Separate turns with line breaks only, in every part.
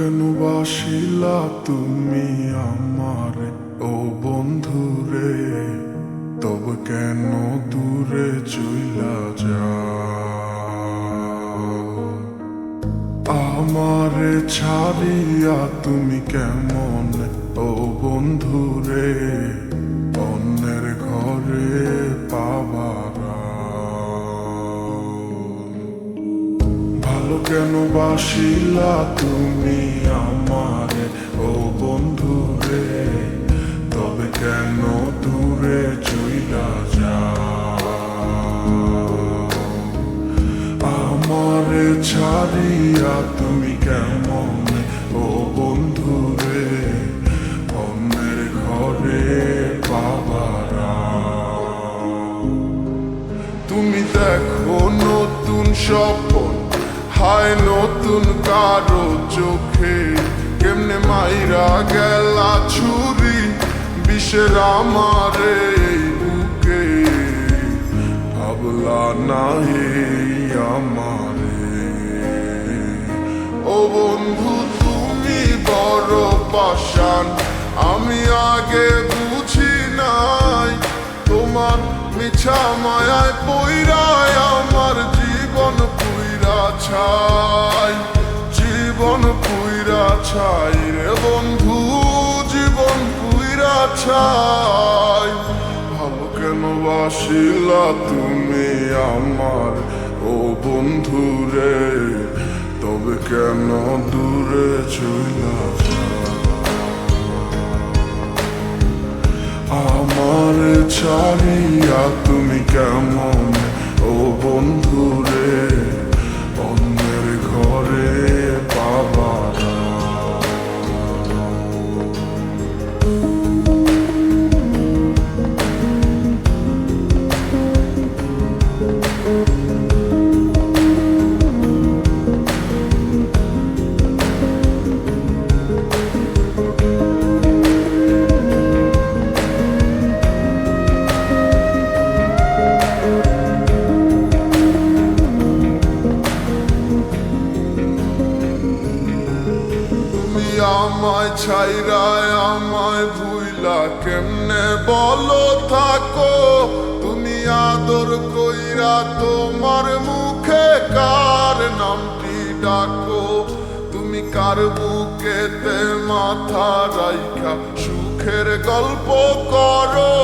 কেন বাসিলা তুমি আমারে ও বন্ধুরে, তবে কেন দূরে চইলা যাও? আমারে ছাড়িয়া তুমি কেমন ও বন্ধুরে অন্যের ঘরে পাবারা? ভালো কেন বাসিলা তুমি আমারে ও বন্ধুরে, তবে কেন দূরে চইলা যাও? আমারে ছাড়িয়া তুমি কেমন ও বন্ধুরে অন্যের ঘরে পাবারা? তুমি দেখো নতুন স্বপ্ন, হায় নতুন কারো চোখে, কেমনে মাইরা গেলা ছুরি বিষের আমারে বুকে। ভাবলা না হে আমারে ও বন্ধু, তুমি বড় পাষাণ, আমি আগে বুঝি নাই। তোমার মিছা মায়ায় পইরায় আমার জীবন পুইরা ছাই, জীবন পুইরা ছাই রে বন্ধু, জীবন পুইরা ছাই। ভালো কেন বাসিলা তুমি আমার ও বন্ধু রে, তবে কেন দূরে চইলা যাও? আমার ছাড়িয়া তুমি কেমন ও বন্ধু রে অন্যের ঘরে পাবারা? আমায় ছাইরায় আমায় ভুইলা কেমনে বলো থাকো? তুমি আদর কইরা তোমার মুখে কার নামটি ডাকো? তুমি কার বুকেতে মাথা রাইখা সুখের গল্প করো?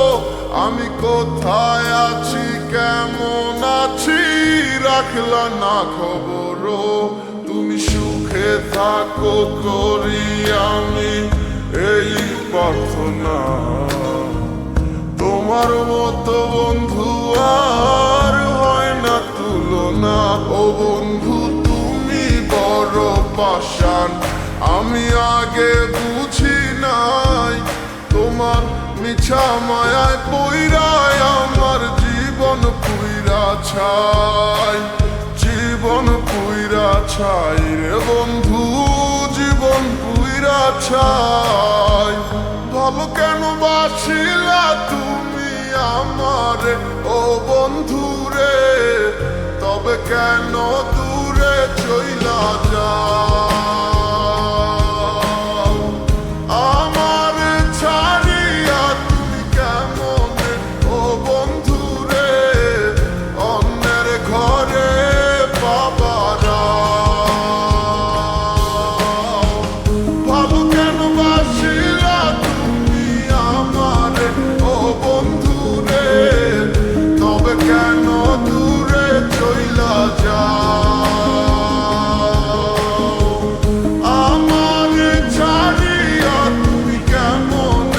আমি কোথায় আছি কেমন আছি রাখলা না খবর? তুমি সুখে থাকো করি আমি এই প্রার্থনা। তোমার মতো বন্ধু আর হয় না তুলনা। ও বন্ধু তুমি বড় পাষাণ, আমি আগে বুঝি নাই। তোমার মিছা মায়ায় পইরায় আমার জীবন পুইরা ছাই, জীবন পুইরা ছাই রে বন্ধু, জীবন পুইরা ছাই। ভালো কেন বাসিলা তুমি আমারে ও বন্ধু রে, তবে কেন দূরে চইলা যাও? আমারে ছাড়িয়া তুমি কেমন ও বন্ধু রে অন্যের ঘরে পাবারা? ভালো কেন বাসিলা তুমি আমারে ও বন্ধু রে, তবে কেন দূরে চইলা যাও? আমারে ছাড়িয়া তুমি কেমন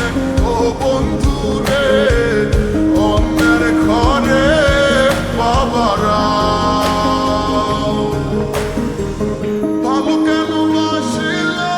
ও বন্ধু রে অন্যের ঘরে পাবারা? ভালো কেন বাসিলা?